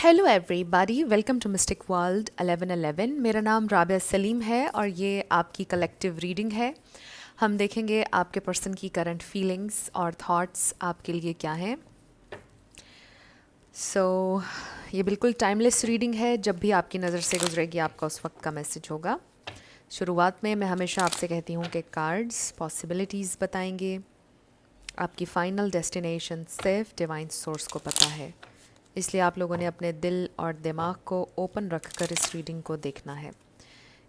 Hello everybody, welcome to mystic world 1111। मेरा नाम राबिया सलीम है और ये आपकी कलेक्टिव रीडिंग है। हम देखेंगे आपके पर्सन की करंट फीलिंग्स और थॉट्स आपके लिए क्या हैं। ये बिल्कुल टाइमलेस रीडिंग है। जब भी आपकी नज़र से गुजरेगी आपका उस वक्त का मैसेज होगा। शुरुआत में मैं हमेशा आपसे कहती हूँ कि कार्ड्स पॉसिबिलिटीज़ बताएंगे। आपकी फ़ाइनल डेस्टिनेशन सिर्फ डिवाइन सोर्स को पता है, इसलिए आप लोगों ने अपने दिल और दिमाग को ओपन रखकर इस रीडिंग को देखना है।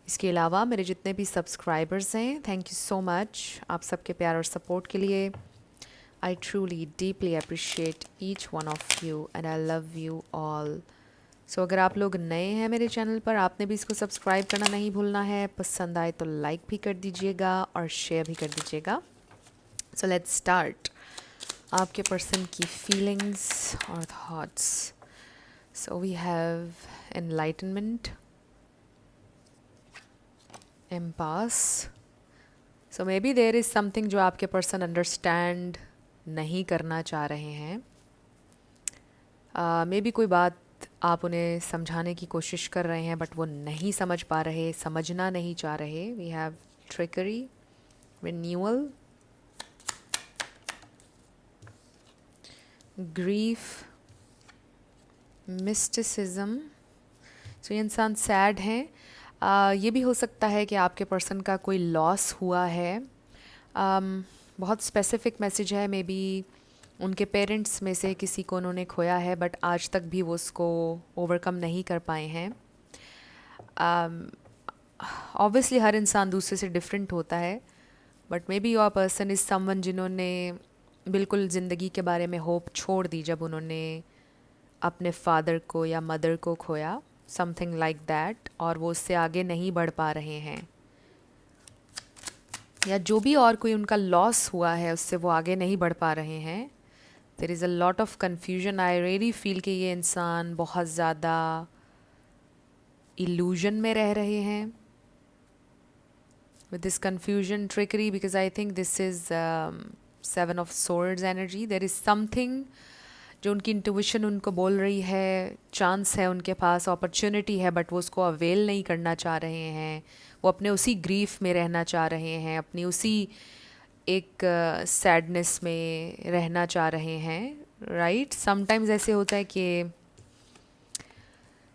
इसके अलावा मेरे जितने भी सब्सक्राइबर्स हैं, थैंक यू सो मच आप सबके प्यार और सपोर्ट के लिए। I truly deeply appreciate each one of you and I love you all. So अगर आप लोग नए हैं मेरे चैनल पर, आपने भी इसको सब्सक्राइब करना नहीं भूलना है। पसंद आए तो लाइक भी कर दीजिएगा और शेयर भी कर दीजिएगा। सो लेट्स स्टार्ट आपके पर्सन की फीलिंग्स और thoughts. So we have enlightenment, empress. So maybe there is something जो आपके पर्सन अंडरस्टैंड नहीं करना चाह रहे हैं। मे बी कोई बात आप उन्हें समझाने की कोशिश कर रहे हैं बट वो नहीं समझ पा रहे, समझना नहीं चाह रहे। We have trickery, renewal, grief, mysticism. So ये इंसान सैड हैं। ये भी हो सकता है कि आपके पर्सन का कोई लॉस हुआ है। बहुत स्पेसिफिक मैसेज है। मे बी उनके पेरेंट्स में से किसी को उन्होंने खोया है बट आज तक भी वो उसको ओवरकम नहीं कर पाए हैं। ऑब्वियसली हर इंसान दूसरे से डिफरेंट होता है but may be your person is someone जिन्होंने बिल्कुल ज़िंदगी के बारे में होप छोड़ दी जब उन्होंने अपने फादर को या मदर को खोया, समथिंग लाइक दैट, और वो उससे आगे नहीं बढ़ पा रहे हैं, या जो भी और कोई उनका लॉस हुआ है उससे वो आगे नहीं बढ़ पा रहे हैं। There is a lot of confusion. I really feel कि ये इंसान बहुत ज़्यादा इल्यूजन में रह रहे हैं with this confusion, trickery, because I think this is seven of swords energy. There is something जो उनकी इंट्यूशन उनको बोल रही है, चांस है उनके पास, अपॉर्चुनिटी है बट वो उसको अवेल नहीं करना चाह रहे हैं। वो अपने उसी ग्रीफ में रहना चाह रहे हैं, अपनी उसी एक सैडनेस में रहना चाह रहे हैं। राइट, समटाइम्स ऐसे होता है कि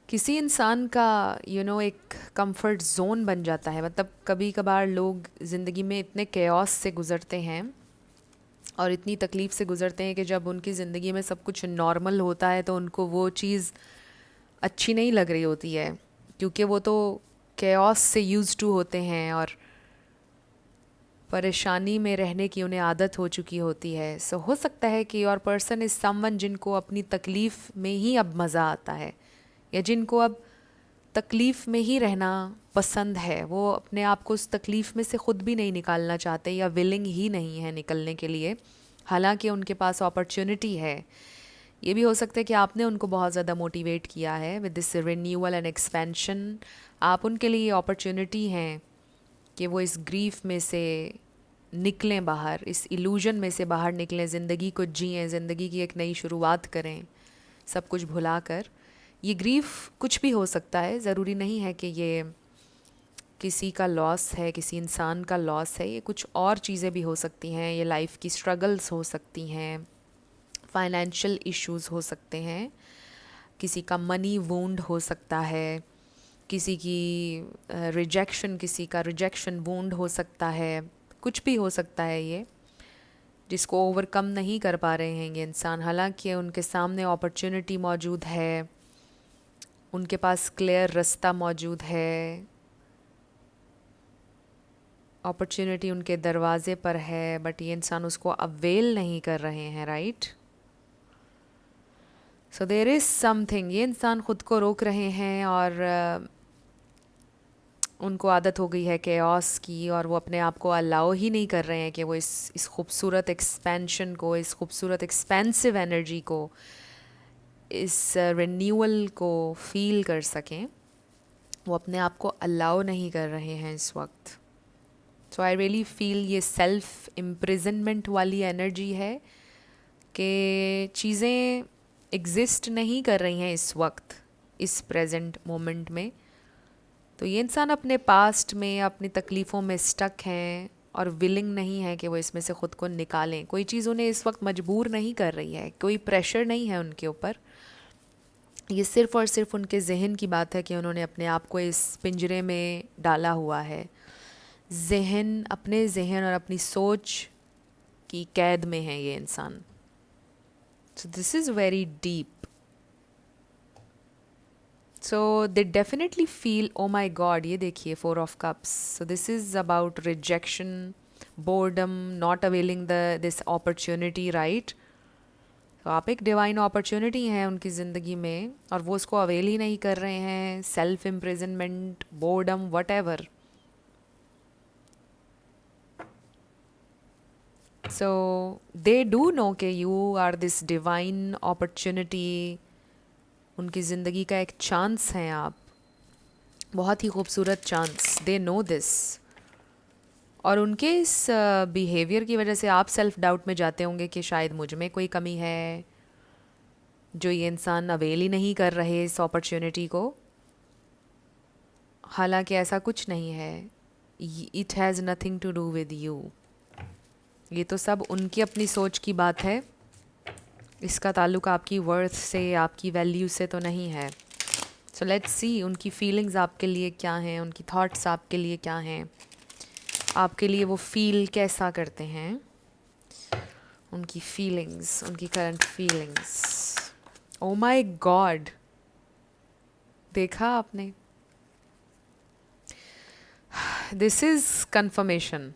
किसी इंसान का एक कंफर्ट जोन बन जाता है। मतलब कभी कभार लोग ज़िंदगी में इतने केओस से गुज़रते हैं और इतनी तकलीफ़ से गुज़रते हैं कि जब उनकी ज़िंदगी में सब कुछ नॉर्मल होता है तो उनको वो चीज़ अच्छी नहीं लग रही होती है, क्योंकि वो तो केओस से यूज़ टू होते हैं और परेशानी में रहने की उन्हें आदत हो चुकी होती है। सो हो सकता है कि योर पर्सन इज़ समवन जिनको अपनी तकलीफ़ में ही अब मज़ा आता है, या जिनको अब तकलीफ़ में ही रहना पसंद है। वो अपने आप को उस तकलीफ़ में से ख़ुद भी नहीं निकालना चाहते या विलिंग ही नहीं है निकलने के लिए, हालांकि उनके पास अपॉर्चुनिटी है। ये भी हो सकता है कि आपने उनको बहुत ज़्यादा मोटिवेट किया है with this renewal and expansion. आप उनके लिए अपॉर्चुनिटी हैं कि वो इस ग्रीफ में से निकलें बाहर, इस इल्यूजन में से बाहर निकलें, ज़िंदगी को जिएं, ज़िंदगी की एक नई शुरुआत करें सब कुछ भुला कर। ये ग्रीफ कुछ भी हो सकता है, ज़रूरी नहीं है कि ये किसी का लॉस है, किसी इंसान का लॉस है। ये कुछ और चीज़ें भी हो सकती हैं। ये लाइफ की स्ट्रगल्स हो सकती हैं, फाइनेंशियल इश्यूज़ हो सकते हैं, किसी का मनी वूंड हो सकता है, किसी की रिजेक्शन, किसी का रिजेक्शन वूंड हो सकता है। कुछ भी हो सकता है ये, जिसको ओवरकम नहीं कर पा रहे हैं ये इंसान। हालांकि उनके सामने अपॉर्चुनिटी मौजूद है, उनके पास क्लियर रास्ता मौजूद है, अपॉर्चुनिटी उनके दरवाज़े पर है, बट ये इंसान उसको अवेल नहीं कर रहे हैं। Right, so there is something. ये इंसान ख़ुद को रोक रहे हैं और उनको आदत हो गई है केओस की, और वो अपने आप को अलाउ ही नहीं कर रहे हैं कि वो इस खूबसूरत एक्सपेंशन को, इस खूबसूरत एक्सपेंसिव एनर्जी को, इस रिन्यूअल को फील कर सकें। वो अपने आप को अलाउ नहीं कर रहे हैं इस वक्त। सो आई रियली फील ये सेल्फ इम्प्रिजनमेंट वाली एनर्जी है कि चीज़ें एग्जिस्ट नहीं कर रही हैं इस वक्त, इस प्रेजेंट मोमेंट में। तो ये इंसान अपने पास्ट में, अपनी तकलीफ़ों में स्टक हैं और विलिंग नहीं है कि वो इसमें से ख़ुद को निकालें। कोई चीज़ उन्हें इस वक्त मजबूर नहीं कर रही है, कोई प्रेशर नहीं है उनके ऊपर। ये सिर्फ़ और सिर्फ उनके जहन की बात है कि उन्होंने अपने आप को इस पिंजरे में डाला हुआ है। जहन, अपने जहन और अपनी सोच की कैद में है ये इंसान। So this is very deep. So they definitely feel, oh my God, ये देखिए 4 of Cups। So this is about rejection, boredom, not availing this opportunity, right. तो आप एक डिवाइन अपॉर्चुनिटी हैं उनकी ज़िंदगी में और वो उसको अवेल ही नहीं कर रहे हैं। Self imprisonment, boredom, whatever. So they do know कि you are this divine opportunity. उनकी ज़िंदगी का एक चांस हैं आप, बहुत ही खूबसूरत चांस। They know this. और उनके इस बिहेवियर की वजह से आप सेल्फ डाउट में जाते होंगे कि शायद मुझ में कोई कमी है, जो ये इंसान अवेल ही नहीं कर रहे इस अपॉर्चुनिटी को। हालांकि ऐसा कुछ नहीं है। It has nothing to do with you. ये तो सब उनकी अपनी सोच की बात है। इसका ताल्लुक आपकी वर्थ से, आपकी वैल्यू से तो नहीं है। सो लेट्स सी उनकी फीलिंग्स आपके लिए क्या हैं, उनकी थॉट्स आपके लिए क्या हैं, आपके लिए वो फील कैसा करते हैं। उनकी फीलिंग्स, उनकी current feelings. Oh my God, देखा आपने? This is confirmation.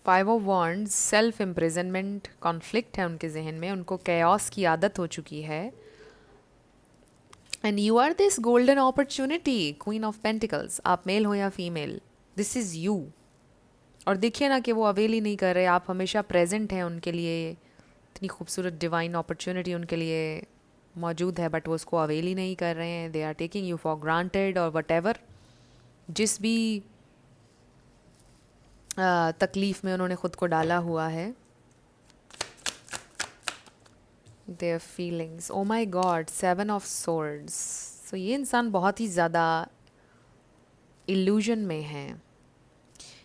5 of Wands, self imprisonment, conflict है उनके जहन में, उनको कैओस की आदत हो चुकी है। And you are this golden opportunity, queen of pentacles. आप मेल हो या फीमेल, दिस इज़ यू। और देखिए ना कि वो अवेल ही नहीं कर रहे। आप हमेशा प्रेजेंट हैं उनके लिए, इतनी खूबसूरत डिवाइन अपॉर्चुनिटी उनके लिए मौजूद है, बट वो उसको अवेल ही नहीं कर रहे हैं। They are taking you for granted और वट एवर। जिस भी तकलीफ़ में उन्होंने ख़ुद को डाला हुआ है। Their feelings, oh my God, 7 of Swords। So ये इंसान बहुत ही ज़्यादा इल्यूजन में है।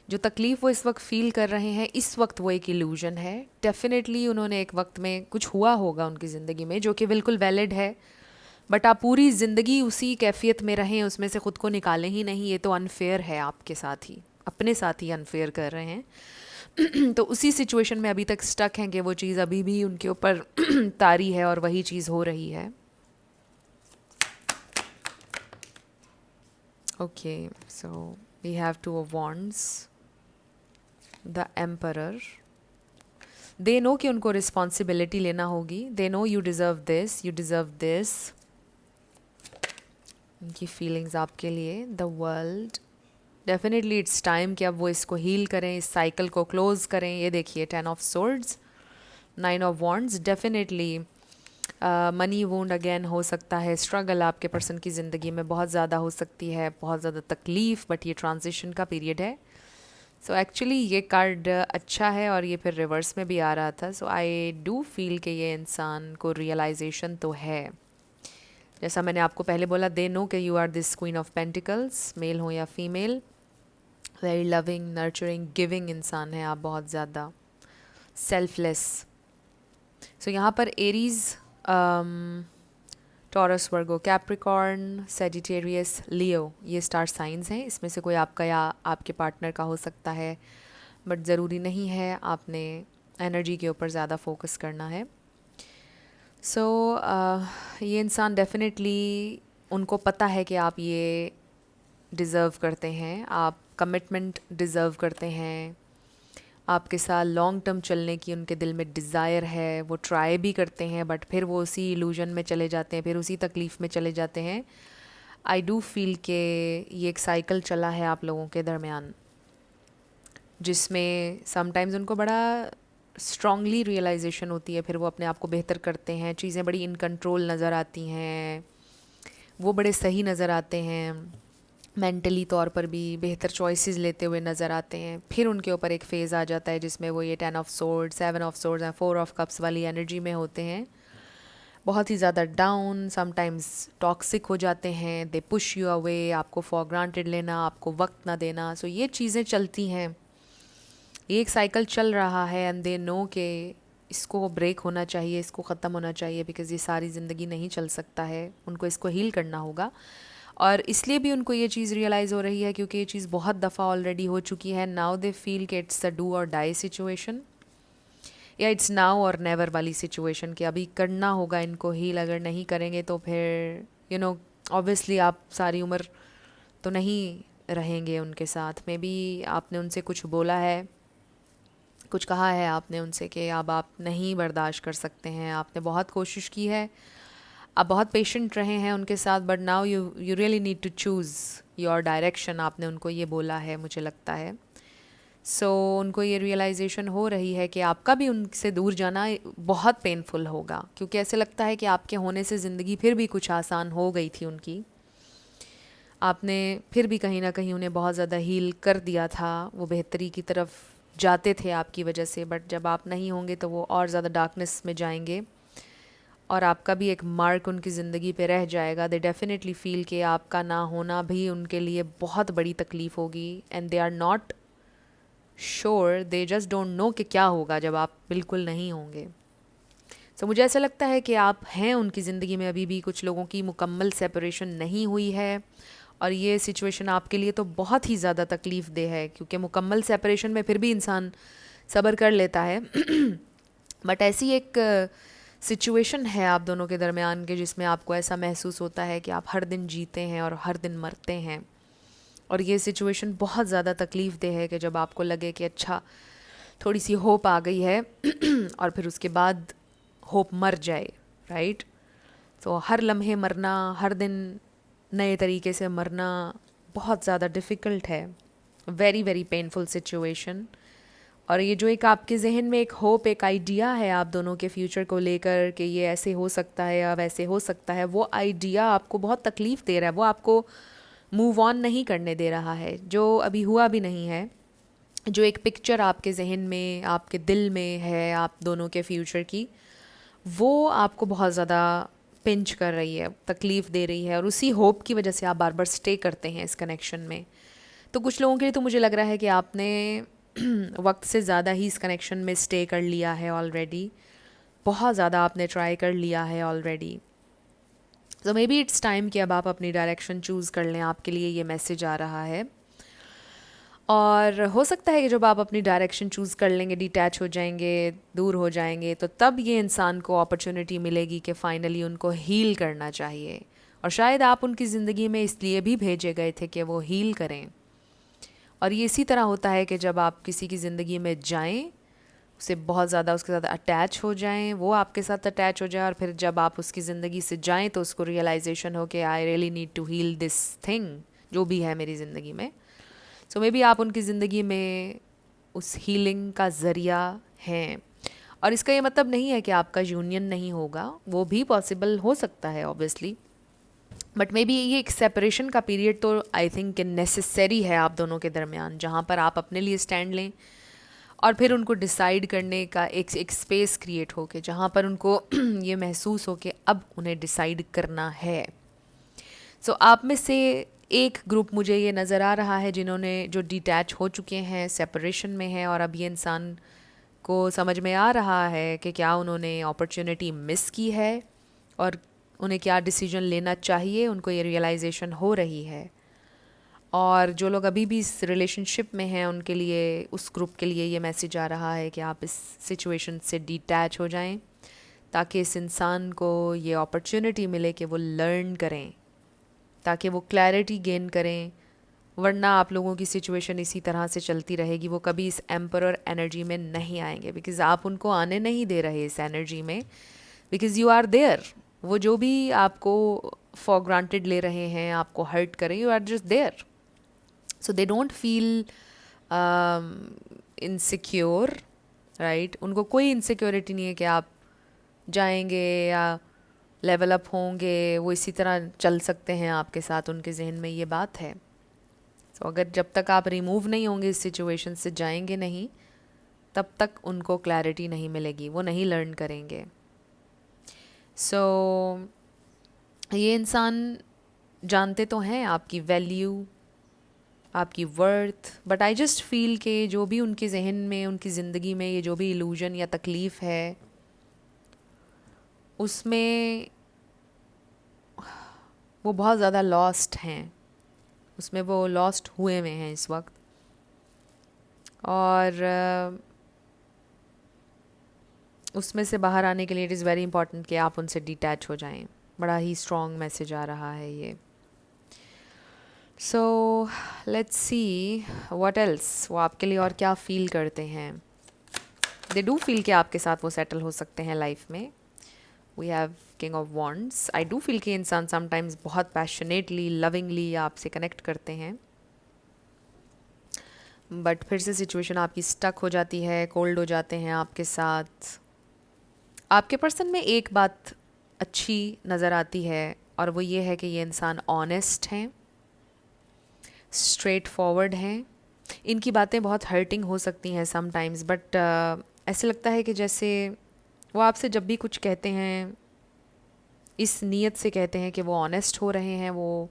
जो तकलीफ़ वो इस वक्त फ़ील कर रहे हैं, इस वक्त वो एक इल्यूजन है। डेफिनेटली उन्होंने एक वक्त में कुछ हुआ होगा उनकी ज़िंदगी में जो कि बिल्कुल वैलिड है, बट आप पूरी ज़िंदगी उसी कैफियत में रहें, उसमें से ख़ुद को निकालें ही नहीं। ये तो अनफेयर है, आपके साथ ही, अपने साथ ही अनफेयर कर रहे हैं। तो उसी सिचुएशन में अभी तक स्टक हैं कि वो चीज़ अभी भी उनके ऊपर तारी है और वही चीज़ हो रही है। Okay, so we have 2 of Wands, the emperor. They know कि उनको रिस्पॉन्सिबिलिटी लेना होगी। They know you deserve this, you deserve this. उनकी फीलिंग्स आपके लिए, the world. Definitely it's time कि अब वो इसको हील करें, इस साइकिल को क्लोज करें। ये देखिए 10 of Swords, 9 of Wands। Definitely money wound again हो सकता है, स्ट्रगल आपके पर्सन की ज़िंदगी में बहुत ज़्यादा हो सकती है, बहुत ज़्यादा तकलीफ़, बट ये ट्रांजिशन का पीरियड है। सो एक्चुअली ये कार्ड अच्छा है और ये फिर रिवर्स में भी आ रहा था। सो आई डू फील कि ये इंसान को रियलाइजेशन तो है। जैसा मैंने आपको पहले बोला, दे नो कि you are this queen of pentacles, male हो या female. Very loving, nurturing, giving इंसान है आप, बहुत ज़्यादा सेल्फलेस। सो यहाँ पर Aries, Taurus, Virgo, Capricorn, Sagittarius, Leo, ये स्टार साइंस हैं। इसमें से कोई आपका या आपके पार्टनर का हो सकता है, बट ज़रूरी नहीं है। आपने एनर्जी के ऊपर ज़्यादा फोकस करना है। सो ये इंसान डेफिनेटली, उनको पता है कि आप ये डिज़र्व करते हैं, आप कमिटमेंट डिज़र्व करते हैं, आपके साथ लॉन्ग टर्म चलने की उनके दिल में डिज़ायर है। वो ट्राई भी करते हैं, बट फिर वो उसी इल्यूजन में चले जाते हैं, फिर उसी तकलीफ़ में चले जाते हैं। आई डू फील कि ये एक साइकिल चला है आप लोगों के दरमियान, जिसमें समटाइम्स उनको बड़ा स्ट्रांगली रियलाइजेशन होती है, फिर वो अपने आप को बेहतर करते हैं, चीज़ें बड़ी इन कंट्रोल नज़र आती हैं, वो बड़े सही नज़र आते हैं, मेंटली तौर पर भी बेहतर चॉइसेस लेते हुए नज़र आते हैं। फिर उनके ऊपर एक फ़ेज़ आ जाता है जिसमें वो ये 10 of Swords, 7 of Swords और 4 of Cups वाली एनर्जी में होते हैं। बहुत ही ज़्यादा डाउन, समटाइम्स टॉक्सिक हो जाते हैं, दे पुश यू अवे, आपको फॉर ग्रांटेड लेना, आपको वक्त ना देना। सो ये चीज़ें चलती हैं, ये एक साइकिल चल रहा है एंड दे नो कि इसको ब्रेक होना चाहिए, इसको ख़त्म होना चाहिए, बिकॉज़ ये सारी ज़िंदगी नहीं चल सकता है, उनको इसको हील करना होगा। और इसलिए भी उनको ये चीज़ रियलाइज़ हो रही है क्योंकि ये चीज़ बहुत दफ़ा ऑलरेडी हो चुकी है। नाउ दे फील कि इट्स अ डू और डाई सिचुएशन, या इट्स नाउ और नेवर वाली सिचुएशन कि अभी करना होगा इनको हील, अगर नहीं करेंगे तो फिर ऑब्वियसली आप सारी उम्र तो नहीं रहेंगे उनके साथ। मे बी आपने उनसे कुछ बोला है, कुछ कहा है आपने उनसे कि अब आप नहीं बर्दाश्त कर सकते हैं, आपने बहुत कोशिश की है, आप बहुत पेशेंट रहे हैं उनके साथ, but now you really need to choose your direction, आपने उनको ये बोला है मुझे लगता है। उनको ये रियलाइजेशन हो रही है कि आपका भी उनसे दूर जाना बहुत पेनफुल होगा, क्योंकि ऐसे लगता है कि आपके होने से ज़िंदगी फिर भी कुछ आसान हो गई थी उनकी, आपने फिर भी कहीं ना कहीं उन्हें बहुत ज़्यादा हील कर दिया था, वो बेहतरी की तरफ जाते थे आपकी वजह से। बट जब आप नहीं होंगे तो वो और ज़्यादा डार्कनेस में जाएंगे और आपका भी एक मार्क उनकी ज़िंदगी पे रह जाएगा। दे डेफिनेटली फील कि आपका ना होना भी उनके लिए बहुत बड़ी तकलीफ़ होगी, and they are not sure, they just don't know कि क्या होगा जब आप बिल्कुल नहीं होंगे। मुझे ऐसा लगता है कि आप हैं उनकी ज़िंदगी में, अभी भी कुछ लोगों की मुकम्मल सेपरेशन नहीं हुई है, और ये सिचुएशन आपके लिए तो बहुत ही ज़्यादा तकलीफ़ दे है, क्योंकि मुकम्मल सेपरेशन में फिर भी इंसान सब्र कर लेता है बट ऐसी एक सिचुएशन है आप दोनों के दरमियान के जिसमें आपको ऐसा महसूस होता है कि आप हर दिन जीते हैं और हर दिन मरते हैं, और ये सिचुएशन बहुत ज़्यादा तकलीफ़ दे है कि जब आपको लगे कि अच्छा थोड़ी सी होप आ गई है और फिर उसके बाद होप मर जाए, राइट। तो हर लम्हे मरना, हर दिन नए तरीके से मरना बहुत ज़्यादा डिफ़िकल्ट है, वेरी वेरी पेनफुल सिचुएशन। और ये जो एक आपके जहन में एक होप, एक आइडिया है आप दोनों के फ्यूचर को लेकर कि ये ऐसे हो सकता है या वैसे हो सकता है, वो आइडिया आपको बहुत तकलीफ़ दे रहा है, वो आपको मूव ऑन नहीं करने दे रहा है, जो अभी हुआ भी नहीं है। जो एक पिक्चर आपके जहन में, आपके दिल में है आप दोनों के फ्यूचर की, वो आपको बहुत ज़्यादा पिंच कर रही है, तकलीफ़ दे रही है, और उसी होप की वजह से आप बार बार स्टे करते हैं इस कनेक्शन में। तो कुछ लोगों के लिए तो मुझे लग रहा है कि आपने वक्त से ज़्यादा ही इस कनेक्शन में स्टे कर लिया है ऑलरेडी, बहुत ज़्यादा आपने ट्राई कर लिया है ऑलरेडी। तो मे बी इट्स टाइम कि अब आप अपनी डायरेक्शन चूज़ कर लें, आपके लिए ये मैसेज आ रहा है। और हो सकता है कि जब आप अपनी डायरेक्शन चूज़ कर लेंगे, डिटैच हो जाएंगे, दूर हो जाएंगे, तो तब ये इंसान को अपॉर्चुनिटी मिलेगी कि फ़ाइनली उनको हील करना चाहिए। और शायद आप उनकी ज़िंदगी में इसलिए भी भेजे गए थे कि वो हील करें। और ये इसी तरह होता है कि जब आप किसी की ज़िंदगी में जाएं, उसे बहुत ज़्यादा उसके साथ अटैच हो जाएं, वो आपके साथ अटैच हो जाए, और फिर जब आप उसकी ज़िंदगी से जाएं तो उसको रियलाइजेशन हो कि I really need to heal this thing, जो भी है मेरी ज़िंदगी में। मे बी आप उनकी ज़िंदगी में उस हीलिंग का ज़रिया हैं। और इसका ये मतलब नहीं है कि आपका यूनियन नहीं होगा, वो भी पॉसिबल हो सकता है ऑब्वियसली, बट मे बी ये एक सेपरेशन का पीरियड तो आई थिंक नेसेसरी है आप दोनों के दरमियान, जहाँ पर आप अपने लिए स्टैंड लें और फिर उनको डिसाइड करने का एक स्पेस क्रिएट हो के जहाँ पर उनको ये महसूस हो कि अब उन्हें डिसाइड करना है। आप में से एक ग्रुप मुझे ये नज़र आ रहा है जिन्होंने, जो डिटैच हो चुके हैं, सेपरेशन में हैं, और अब ये इंसान को समझ में आ रहा है कि क्या उन्होंने अपॉर्चुनिटी मिस की है और उन्हें क्या डिसीजन लेना चाहिए, उनको ये रियलाइजेशन हो रही है। और जो लोग अभी भी इस रिलेशनशिप में हैं, उनके लिए, उस ग्रुप के लिए ये मैसेज आ रहा है कि आप इस सिचुएशन से डिटैच हो जाएं, ताकि इस इंसान को ये अपॉर्चुनिटी मिले कि वो लर्न करें, ताकि वो क्लैरिटी गेन करें। वरना आप लोगों की सिचुएशन इसी तरह से चलती रहेगी, वो कभी इस एम्परर एनर्जी में नहीं आएंगे, बिकॉज़ आप उनको आने नहीं दे रहे इस एनर्जी में, बिकॉज़ यू आर देयर। वो जो भी आपको फॉर ग्रांटेड ले रहे हैं, आपको हर्ट करें, you are just there, so they don't feel insecure, right. उनको कोई इनसिक्योरिटी नहीं है कि आप जाएंगे या लेवल अप होंगे, वो इसी तरह चल सकते हैं आपके साथ, उनके जहन में ये बात है। अगर जब तक आप रिमूव नहीं होंगे इस सिचुएशन से, जाएंगे नहीं, तब तक उनको क्लैरिटी नहीं मिलेगी, वो नहीं लर्न करेंगे। सो ये इंसान जानते तो हैं आपकी वैल्यू, आपकी worth, but I just feel कि जो भी उनके जहन में, उनकी ज़िंदगी में ये जो भी इल्यूजन या तकलीफ़ है, उसमें वो बहुत ज़्यादा लॉस्ट हैं, उसमें वो लॉस्ट हुए हुए हैं इस वक्त। और उसमें से बाहर आने के लिए इट इज़ वेरी इंपॉर्टेंट कि आप उनसे डिटैच हो जाएं। बड़ा ही स्ट्रॉन्ग मैसेज आ रहा है ये। So let's see what else, वो आपके लिए और क्या फील करते हैं। दे डू फील कि आपके साथ वो सेटल हो सकते हैं लाइफ में। We have king of wands. I do feel कि इंसान समटाइम्स बहुत पैशनेटली, लविंगली आपसे कनेक्ट करते हैं, बट फिर से सिचुएशन आपकी स्टक हो जाती है, कोल्ड हो जाते हैं आपके साथ। आपके पर्सन में एक बात अच्छी नज़र आती है, और वो ये है कि ये इंसान ऑनेस्ट हैं, स्ट्रेट फॉरवर्ड हैं। इनकी बातें बहुत हर्टिंग हो सकती हैं समटाइम्स, बट ऐसे लगता है कि जैसे वो आपसे जब भी कुछ कहते हैं, इस नीयत से कहते हैं कि वो ऑनेस्ट हो रहे हैं, वो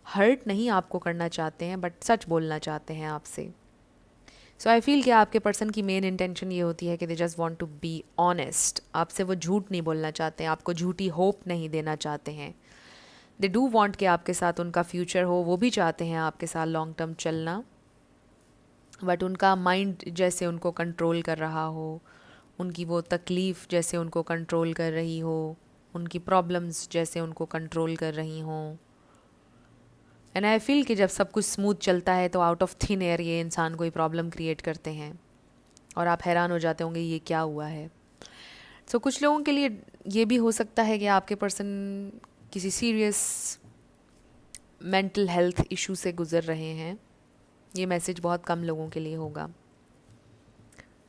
हर्ट नहीं आपको करना चाहते हैं, बट सच बोलना चाहते हैं आपसे। सो आई फील कि आपके पर्सन की मेन इंटेंशन ये होती है कि they just want to be honest. आपसे वो झूठ नहीं बोलना चाहते हैं, आपको झूठी होप नहीं देना चाहते हैं। दे डू वांट कि आपके साथ उनका फ्यूचर हो, वो भी चाहते हैं आपके साथ लॉन्ग टर्म चलना, बट उनका माइंड जैसे उनको कंट्रोल कर रहा हो, उनकी वो तकलीफ़ जैसे उनको कंट्रोल कर रही हो, उनकी प्रॉब्लम्स जैसे उनको कंट्रोल कर रही हों। एंड आई फील कि जब सब कुछ स्मूथ चलता है तो आउट ऑफ थिन एयर ये इंसान कोई प्रॉब्लम क्रिएट करते हैं, और आप हैरान हो जाते होंगे ये क्या हुआ है। सो कुछ लोगों के लिए ये भी हो सकता है कि आपके पर्सन किसी सीरियस मेंटल हेल्थ इशू से गुज़र रहे हैं। ये मैसेज बहुत कम लोगों के लिए होगा।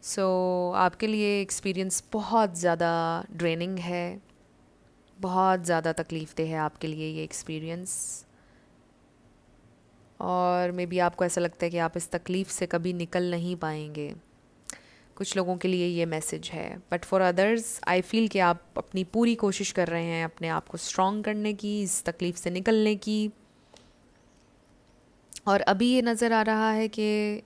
सो आपके लिए एक्सपीरियंस बहुत ज़्यादा ड्रेनिंग है, बहुत ज़्यादा तकलीफ़देह है आपके लिए ये एक्सपीरियंस, और मे बी आपको ऐसा लगता है कि आप इस तकलीफ़ से कभी निकल नहीं पाएंगे। कुछ लोगों के लिए ये मैसेज है, but for others I feel कि आप अपनी पूरी कोशिश कर रहे हैं अपने आप को स्ट्रॉन्ग करने की, इस तकलीफ़ से निकलने की। और अभी ये नज़र आ रहा है कि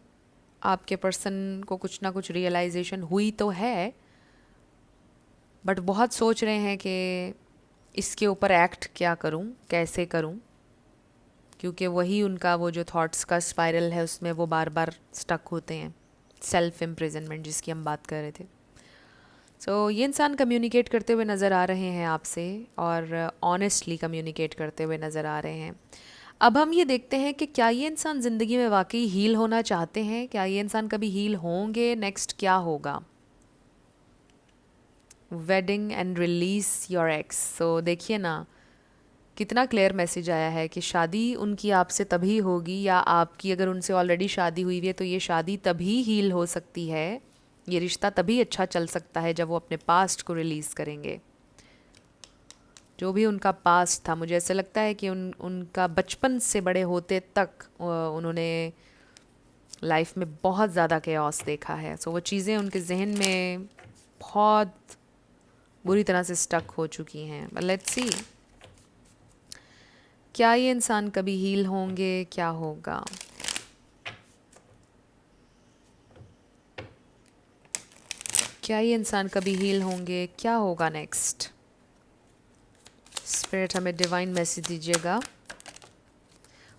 आपके पर्सन को कुछ ना कुछ रियलाइजेशन हुई तो है, बट बहुत सोच रहे हैं कि इसके ऊपर एक्ट क्या करूं, कैसे करूं, क्योंकि वही उनका वो जो थॉट्स का स्पाइरल है उसमें वो बार बार स्टक होते हैं। सेल्फ इम्प्रिजनमेंट जिसकी हम बात कर रहे थे। सो ये इंसान कम्युनिकेट करते हुए नज़र आ रहे हैं आपसे, और ऑनेस्टली कम्युनिकेट करते हुए नज़र आ रहे हैं। अब हम ये देखते हैं कि क्या ये इंसान ज़िंदगी में वाकई हील होना चाहते हैं, क्या ये इंसान कभी हील होंगे, नेक्स्ट क्या होगा। Wedding and release your ex. So देखिए ना कितना क्लियर मैसेज आया है कि शादी उनकी आपसे तभी होगी, या आपकी अगर उनसे ऑलरेडी शादी हुई है तो ये शादी तभी हील हो सकती है, ये रिश्ता तभी अच्छा चल सकता है जब वो अपने पास्ट को रिलीज़ करेंगे। जो भी उनका पास्ट था, मुझे ऐसा लगता है कि उनका बचपन से बड़े होते तक उन्होंने लाइफ में बहुत ज़्यादा केओस देखा है। सो वो चीज़ें उनके जहन में बहुत बुरी तरह से स्टक हो चुकी हैं। लेट्स सी क्या ये इंसान कभी हील होंगे, क्या होगा। क्या ये इंसान कभी हील होंगे, क्या होगा नेक्स्ट। स्पिरिट हमें डिवाइन मैसेज दीजिएगा।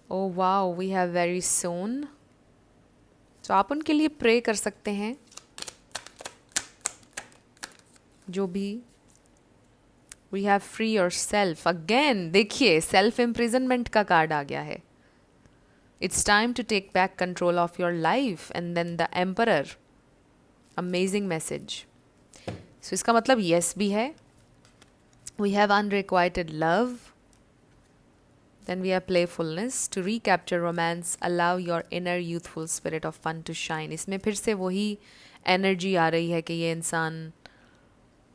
Oh wow, we have very soon. तो आप उनके लिए प्रे कर सकते हैं, जो भी। We have free yourself. Again देखिए सेल्फ इम्प्रिजनमेंट का कार्ड आ गया है। It's time to take back control of your life, and then the emperor. Amazing message. So इसका मतलब यस भी है। We have unrequited love, then we have playfulness. To recapture romance, allow your inner youthful spirit of fun to shine. इसमें फिर से वही energy आ रही है कि ये इंसान,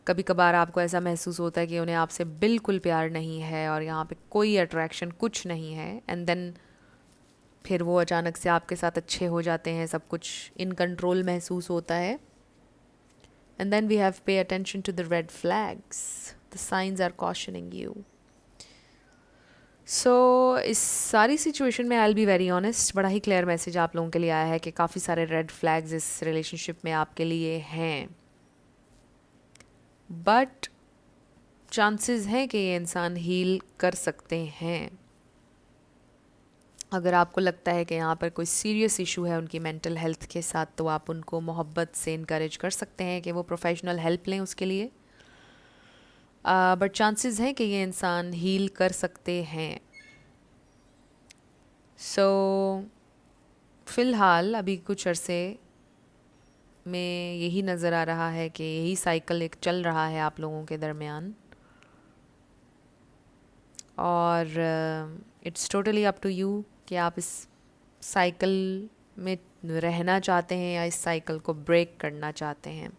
कभी कभार आपको ऐसा महसूस होता है कि उन्हें आपसे बिल्कुल प्यार नहीं है और यहाँ पे कोई अट्रैक्शन कुछ नहीं है, एंड देन फिर वो अचानक से आपके साथ अच्छे हो जाते हैं, सब कुछ इन कंट्रोल महसूस होता है। And then we have pay attention to the red flags. The signs are cautioning you. So इस सारी सिचुएशन में I will be very honest, बड़ा ही क्लियर मैसेज आप लोगों के लिए आया है कि काफ़ी सारे रेड फ्लैग्स इस रिलेशनशिप में आपके लिए हैं, बट चांसेस हैं कि ये इंसान हील कर सकते हैं। अगर आपको लगता है कि यहाँ पर कोई सीरियस इशू है उनकी मेंटल हेल्थ के साथ, तो आप उनको मोहब्बत से इनकरेज कर सकते हैं कि वो प्रोफेशनल हेल्प लें उसके लिए। बट चांसेस हैं कि ये इंसान हील कर सकते हैं। सो फ़िलहाल अभी कुछ अरसे में यही नज़र आ रहा है कि यही साइकिल एक चल रहा है आप लोगों के दरमियान, और it's totally up to you कि आप इस साइकिल में रहना चाहते हैं या इस साइकिल को ब्रेक करना चाहते हैं।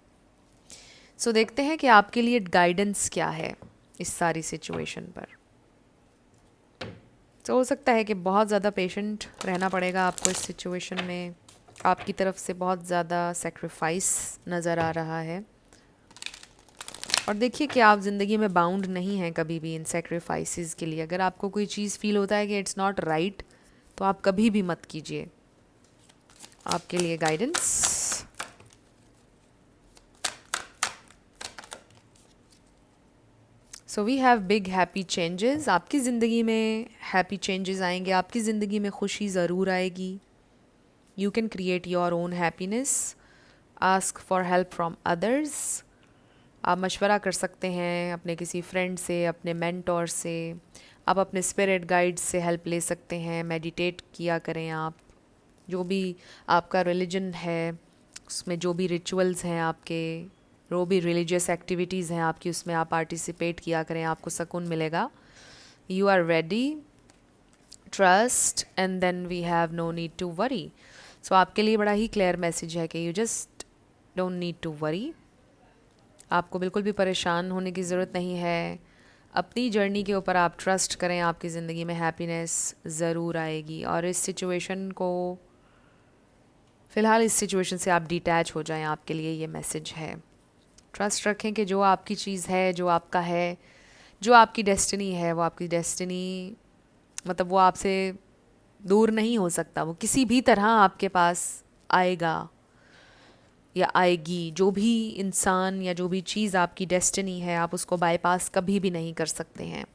सो देखते हैं कि आपके लिए गाइडेंस क्या है इस सारी सिचुएशन पर। तो हो सकता है कि बहुत ज़्यादा पेशेंट रहना पड़ेगा आपको इस सिचुएशन में, आपकी तरफ से बहुत ज़्यादा सेक्रीफाइस नज़र आ रहा है। और देखिए कि आप ज़िंदगी में बाउंड नहीं हैं कभी भी इन सेक्रीफाइसेस के लिए। अगर आपको कोई चीज़ फील होता है कि इट्स नॉट राइट, तो आप कभी भी मत कीजिए। आपके लिए guidance, so we have big happy changes. आपकी ज़िंदगी में हैप्पी चेंजेस आएंगे, आपकी ज़िंदगी में खुशी ज़रूर आएगी। You can create your own happiness, ask for help from others. आप मशवरा कर सकते हैं अपने किसी फ्रेंड से, अपने मेंटोर से, आप अपने स्पिरिट गाइड से हेल्प ले सकते हैं। मेडिटेट किया करें आप, जो भी आपका रिलीजन है उसमें जो भी रिचुअल्स हैं आपके, जो भी रिलीजियस एक्टिविटीज़ हैं आपकी, उसमें आप पार्टिसिपेट किया करें, आपको सुकून मिलेगा। You are ready, trust, and then we have no need to worry. So आपके लिए बड़ा ही क्लियर मैसेज है कि you just don't need to worry. आपको बिल्कुल भी परेशान होने की ज़रूरत नहीं है। अपनी जर्नी के ऊपर आप ट्रस्ट करें, आपकी ज़िंदगी में हैप्पीनेस ज़रूर आएगी। और इस सिचुएशन को, फ़िलहाल इस सिचुएशन से आप डिटैच हो जाएं, आपके लिए ये मैसेज है। ट्रस्ट रखें कि जो आपकी चीज़ है, जो आपका है, जो आपकी डेस्टिनी है, वो आपकी डेस्टिनी, मतलब वो आपसे दूर नहीं हो सकता। वो किसी भी तरह आपके पास आएगा या आएगी। जो भी इंसान या जो भी चीज़ आपकी डेस्टिनी है, आप उसको बाईपास कभी भी नहीं कर सकते हैं।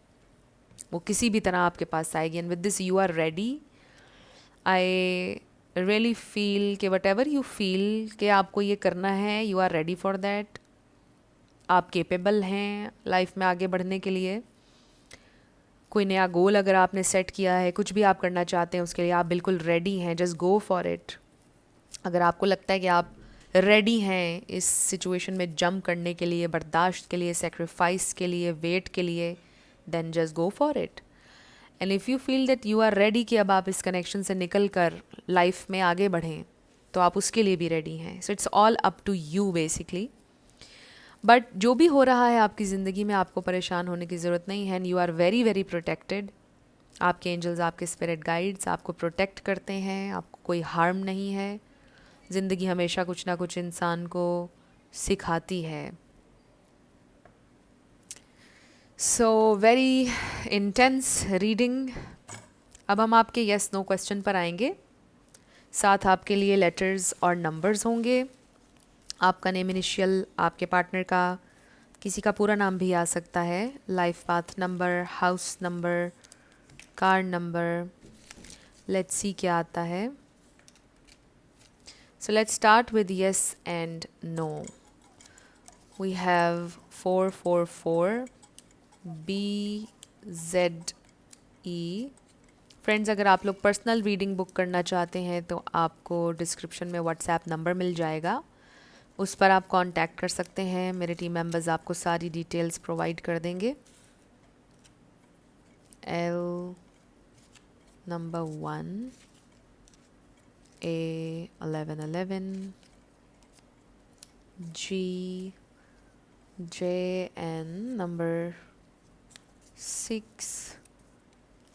वो किसी भी तरह आपके पास आएगी। And with this you are ready. I really feel कि वट एवर यू फील कि आपको ये करना है, you are ready for that. आप केपेबल हैं लाइफ में आगे बढ़ने के लिए। कोई नया गोल अगर आपने सेट किया है, कुछ भी आप करना चाहते हैं, उसके लिए आप बिल्कुल रेडी हैं। Just go for it. अगर आपको लगता है कि आप रेडी हैं इस सिचुएशन में जंप करने के लिए, बर्दाश्त के लिए, सेक्रीफाइस के लिए, वेट के लिए, then just go for it. And if you feel that you are ready कि अब आप इस कनेक्शन से निकल कर लाइफ में आगे बढ़ें, तो आप उसके लिए भी रेडी हैं। So it's all up to you basically. But जो भी हो रहा है आपकी ज़िंदगी में, आपको परेशान होने की ज़रूरत नहीं है। And you are very very protected. आपके एंजल्स, आपके स्पिरिट गाइड्स आपको प्रोटेक्ट करते हैं, आपको कोई हार्म नहीं है। ज़िंदगी हमेशा कुछ ना कुछ इंसान को सिखाती है। So very intense reading. अब हम आपके यस नो क्वेश्चन पर आएंगे। साथ आपके लिए लेटर्स और नंबर्स होंगे। आपका नेम इनिशियल, आपके पार्टनर का किसी का पूरा नाम भी आ सकता है, life path number, house number, car number. Let's see क्या आता है। So let's start with yes and no. We have 444 BZE। Friends, अगर आप लोग पर्सनल रीडिंग बुक करना चाहते हैं तो आपको डिस्क्रिप्शन में व्हाट्सएप नंबर मिल जाएगा, उस पर आप कांटेक्ट कर सकते हैं। मेरे टीम मेंबर्स आपको सारी डिटेल्स प्रोवाइड कर देंगे। L number 1, A 1111, G JN number 6,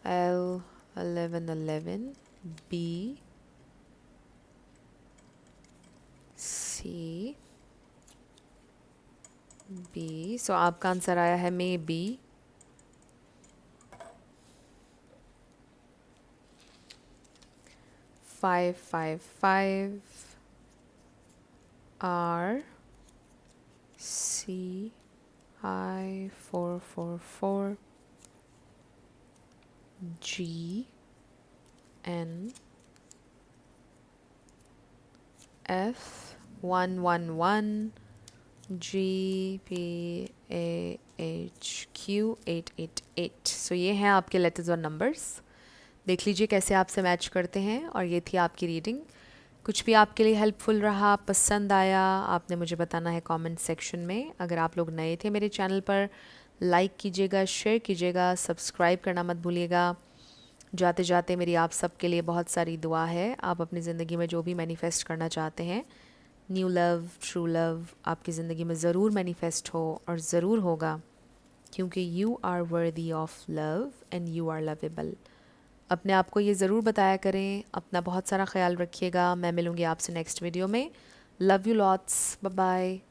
L 1111, B C B. So आपका आंसर आया है maybe. Five five five R C I 444 G N F 111 G P A H Q 888। So ये हैं आपके letters और numbers. देख लीजिए कैसे आपसे मैच करते हैं। और ये थी आपकी रीडिंग। कुछ भी आपके लिए हेल्पफुल रहा, पसंद आया, आपने मुझे बताना है कमेंट सेक्शन में। अगर आप लोग नए थे मेरे चैनल पर, लाइक कीजिएगा, शेयर कीजिएगा, सब्सक्राइब करना मत भूलिएगा। जाते जाते मेरी आप सबके लिए बहुत सारी दुआ है। आप अपनी ज़िंदगी में जो भी मैनिफेस्ट करना चाहते हैं, न्यू लव, ट्रू लव, आपकी ज़िंदगी में ज़रूर मैनिफेस्ट हो और ज़रूर होगा, क्योंकि you are worthy of love and you are lovable. अपने आप को ये ज़रूर बताया करें। अपना बहुत सारा ख्याल रखिएगा। मैं मिलूँगी आपसे नेक्स्ट वीडियो में। Love you lots. Bye bye.